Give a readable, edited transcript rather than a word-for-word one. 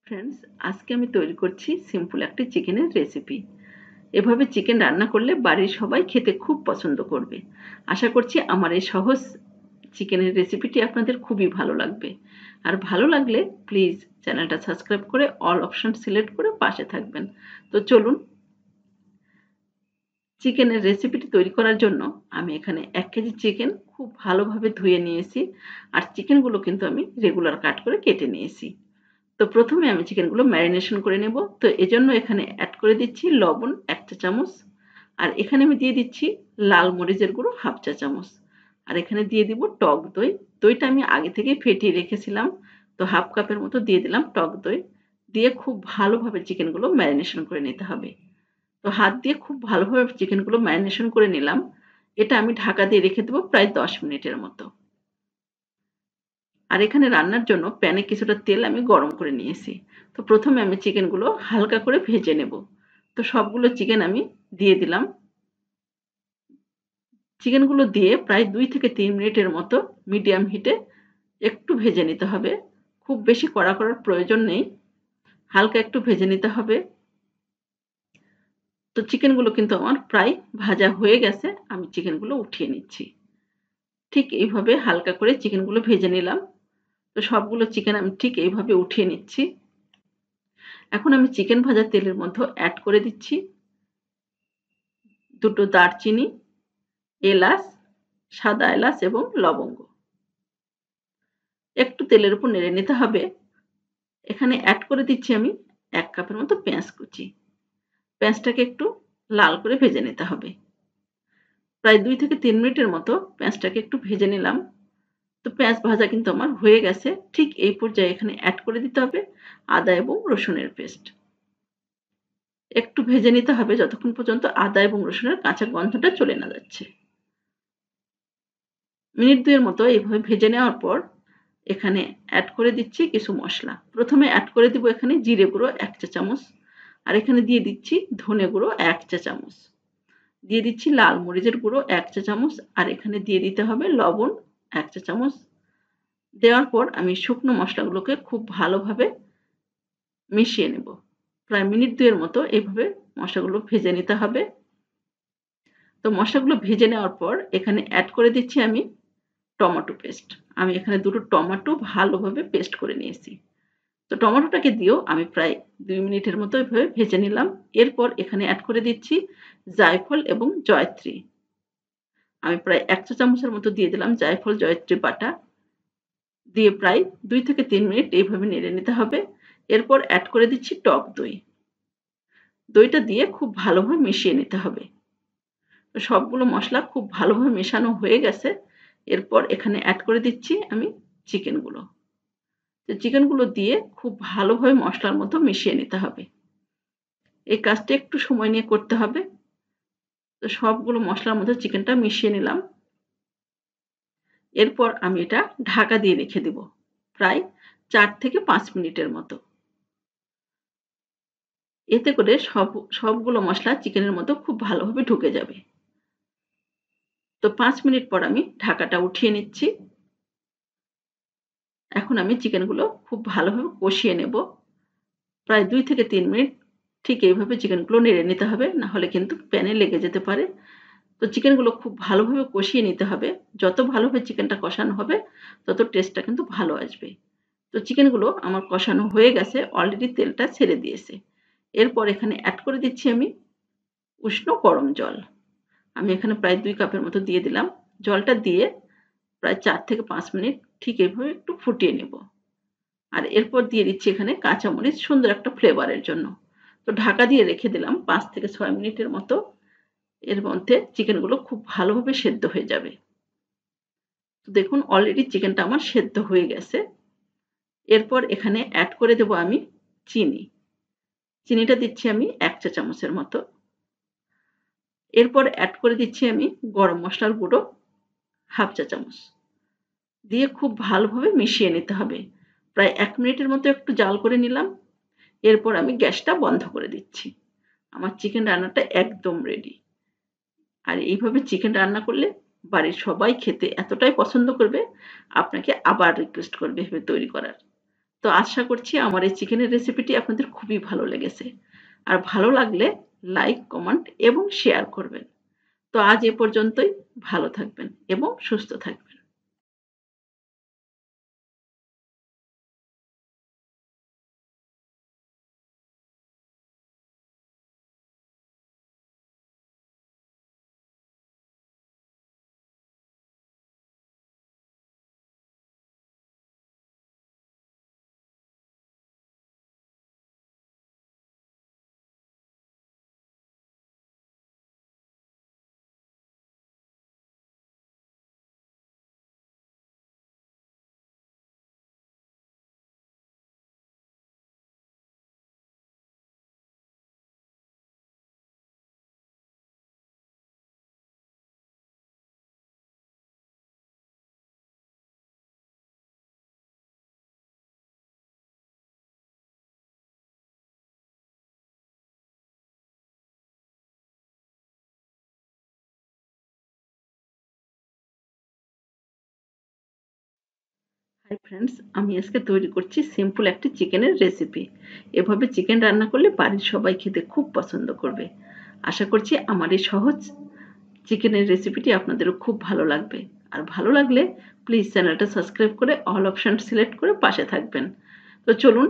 Friends, আজকে আমি তৈরি করছি সিম্পল একটি চিকেনের রেসিপি। এভাবে চিকেন রান্না করলে বাড়ির সবাই খেতে খুব পছন্দ করবে। আশা করছি আমার এই সহজ চিকেনের রেসিপিটি আপনাদের খুবই ভালো লাগবে। আর ভালো লাগলে প্লিজ চ্যানেলটা সাবস্ক্রাইব করে অল অপশন সিলেক্ট করে পাশে থাকবেন। তো চলুন, চিকেনের রেসিপিটি তৈরি করার জন্য আমি এখানে 1 কেজি চিকেন খুব ভালোভাবে ধুয়ে নিয়েছি। আর চিকেনগুলো কিন্তু আমি রেগুলার কাট করে কেটে নিয়েছি। তো প্রথমে আমি চিকেনগুলো ম্যারিনেশন করে নেব। তো এজন্য এখানে অ্যাড করে দিচ্ছি লবণ 1 চা চামচ। আর এখানে আমি দিয়ে দিচ্ছি লাল মরিচের গুঁড়ো 1/2 চা চামচ। আর এখানে দিয়ে দিব টক দই। দইটা আমি আগে থেকেই ফেটিয়ে রেখেছিলাম। তো 1/2 কাপের মতো দিয়ে দিলাম টক দই। দিয়ে খুব ভালোভাবে চিকেনগুলো ম্যারিনেশন করে নিতে হবে। তো হাত দিয়ে খুব ভালোভাবে চিকেনগুলো ম্যারিনেশন করে নিলাম। এটা আমি ঢাকা দিয়ে রেখে দেব প্রায় 10 মিনিটের মতো। আর এখানে রান্নার জন্য প্যানে কিছুটা তেল আমি গরম করে নিয়েছি। তো প্রথমে আমি চিকেনগুলো হালকা করে ভেজে নেব। তো সবগুলো চিকেন আমি দিয়ে দিলাম। চিকেনগুলো দিয়ে প্রায় 2 থেকে 3 মিনিটের মতো মিডিয়াম হিটে একটু ভেজে নিতে হবে। খুব বেশি কড়া করার প্রয়োজন নেই। হালকা একটু ভেজে নিতে হবে। তো চিকেনগুলো কিন্তু আমার প্রায় ভাজা হয়ে গেছে। আমি চিকেনগুলো উঠিয়ে নিচ্ছি। ঠিক এইভাবে হালকা করে চিকেনগুলো ভেজে নিলাম। তো সবগুলো চিকেন আমি ঠিক এইভাবে উঠিয়ে নিচ্ছি। এখন আমি চিকেন ভাজা তেলের মধ্যে অ্যাড করে দিচ্ছি 2টো দারচিনি, এলাচ, সাদা এলাচ এবং লবঙ্গ। একটু তেলের উপর নেড়ে নিতে হবে। এখানে অ্যাড করে দিচ্ছি আমি 1 কাপের মতো পেঁয়াজ কুচি। পেঁয়াজটাকে একটু লাল করে ভেজে নিতে হবে। প্রায় 2 থেকে 3 মিনিটের মতো পেঁয়াজটাকে একটু ভেজে নিলাম। তো পেঁয়াজ ভাজা কিন্তু আমার হয়ে গেছে। ঠিক এই পর্যায়ে এখানে অ্যাড করে দিতে হবে আদা এবং রসুনের পেস্ট। একটু ভেজে নিতে হবে যতক্ষণ পর্যন্ত আদা এবং রসুনের কাঁচা গন্ধটা চলে না যাচ্ছে। মিনিট 2 এর মতো এইভাবে ভেজে নেওয়ার পর এখানে অ্যাড করে দিচ্ছি কিছু মসলা। প্রথমে অ্যাড করে দিব এখানে জিরে গুঁড়ো 1 চা চামচ। আর এখানে দিয়ে দিচ্ছি ধনে গুঁড়ো 1 চা চামচ। দিয়ে দিচ্ছি লাল মরিচের গুঁড়ো 1 চা চামচ। আর এখানে দিয়ে দিতে হবে লবণ 1 চা চামচ। দেওয়ার পর আমি শুকনো মসলাগুলোকে খুব ভালোভাবে মিশিয়ে নেব। প্রায় মিনিট 2 এর মতো এভাবে মশলাগুলো ভেজে নিতে হবে। তো মশলাগুলো ভেজে নেওয়ার পর এখানে অ্যাড করে দিচ্ছি আমি টমেটো পেস্ট। আমি এখানে 2টো টমেটো ভালোভাবে পেস্ট করে নিয়েছি। তো টমেটোটাকে দিয়েও আমি প্রায় 2 মিনিটের মতো এভাবে ভেজে নিলাম। এরপর এখানে অ্যাড করে দিচ্ছি জায়ফল এবং জয়ত্রী। আমি প্রায় 1 চা চামচের মতো দিয়ে দিলাম জায়ফল জয়ত্রী বাটা। দিয়ে প্রায় 2 থেকে 3 মিনিট এইভাবে নেড়ে নিতে হবে। এরপর অ্যাড করে দিচ্ছি টক দই। দইটা দিয়ে খুব ভালোভাবে মিশিয়ে নিতে হবে। তো সবগুলো মসলা খুব ভালোভাবে মেশানো হয়ে গেছে। এরপর এখানে অ্যাড করে দিচ্ছি আমি চিকেনগুলো। তো চিকেনগুলো দিয়ে খুব ভালোভাবে মসলার মতো মিশিয়ে নিতে হবে। এই কাজটা একটু সময় নিয়ে করতে হবে। তো সবগুলো মসলার মধ্যে চিকেনটা মিশিয়ে নিলাম। এরপর আমি এটা ঢাকা দিয়ে রেখে দেব প্রায় 4 থেকে 5 মিনিটের মতো। এতে করে সবগুলো মসলা চিকেনের মধ্যে খুব ভালোভাবে ঢুকে যাবে। তো 5 মিনিট পর আমি ঢাকাটা উঠিয়ে নিচ্ছি। এখন আমি চিকেনগুলো খুব ভালোভাবে কষিয়ে নেব। প্রায় 2 থেকে 3 মিনিট ঠিক এইভাবে চিকেনগুলো নেড়ে নিতে হবে, না হলে কিন্তু প্যানে লেগে যেতে পারে। তো চিকেনগুলো খুব ভালোভাবে কষিয়ে নিতে হবে। যত ভালোভাবে চিকেনটা কষানো হবে তত টেস্টটা কিন্তু ভালো আসবে। তো চিকেনগুলো আমার কষানো হয়ে গেছে, অলরেডি তেলটা ছেড়ে দিয়েছে। এরপর এখানে অ্যাড করে দিচ্ছি আমি উষ্ণ গরম জল। আমি এখানে প্রায় 2 কাপের মতো দিয়ে দিলাম। জলটা দিয়ে প্রায় 4 থেকে 5 মিনিট ঠিক এভাবে একটু ফুটিয়ে নেব। আর এরপর দিয়ে দিচ্ছি এখানে কাঁচামরিচ সুন্দর একটা ফ্লেভারের জন্য। তো ঢাকা দিয়ে রেখে দিলাম 5 থেকে 6 মিনিটের মতো। এর মধ্যে চিকেনগুলো খুব ভালোভাবে সেদ্ধ হয়ে যাবে। তো দেখুন অলরেডি চিকেনটা আমার সেদ্ধ হয়ে গেছে। এরপর এখানে অ্যাড করে দেব আমি চিনি। চিনিটা দিচ্ছি আমি 1 চা চামচের মতো। এরপর অ্যাড করে দিচ্ছি আমি গরম মসলার গুঁড়ো 1/2 চা চামচ। দিয়ে খুব ভালোভাবে মিশিয়ে নিতে হবে। প্রায় 1 মিনিটের মতো একটু জাল করে নিলাম। এরপর আমি গ্যাসটা বন্ধ করে দিচ্ছি। আমার চিকেন রান্নাটা একদম রেডি। আর এইভাবে চিকেন রান্না করলে বাড়ির সবাই খেতে এতটাই পছন্দ করবে, আপনাকে আবার রিকোয়েস্ট করবে এভাবে তৈরি করার। তো আশা করছি আমার এই চিকেনের রেসিপিটি আপনাদের খুবই ভালো লেগেছে। আর ভালো লাগলে লাইক, কমেন্ট এবং শেয়ার করবেন। তো আজ এ পর্যন্তই। ভালো থাকবেন এবং সুস্থ থাকবেন। হাই ফ্রেন্ডস, আমি আজকে তৈরি করছি সিম্পল একটি চিকেনের রেসিপি। এভাবে চিকেন রান্না করলে বাড়ির সবাই খেতে খুব পছন্দ করবে। আশা করছি আমার এই সহজ চিকেনের রেসিপিটি আপনাদেরও খুব ভালো লাগবে। আর ভালো লাগলে প্লিজ চ্যানেলটা সাবস্ক্রাইব করে অল অপশন সিলেক্ট করে পাশে থাকবেন। তো চলুন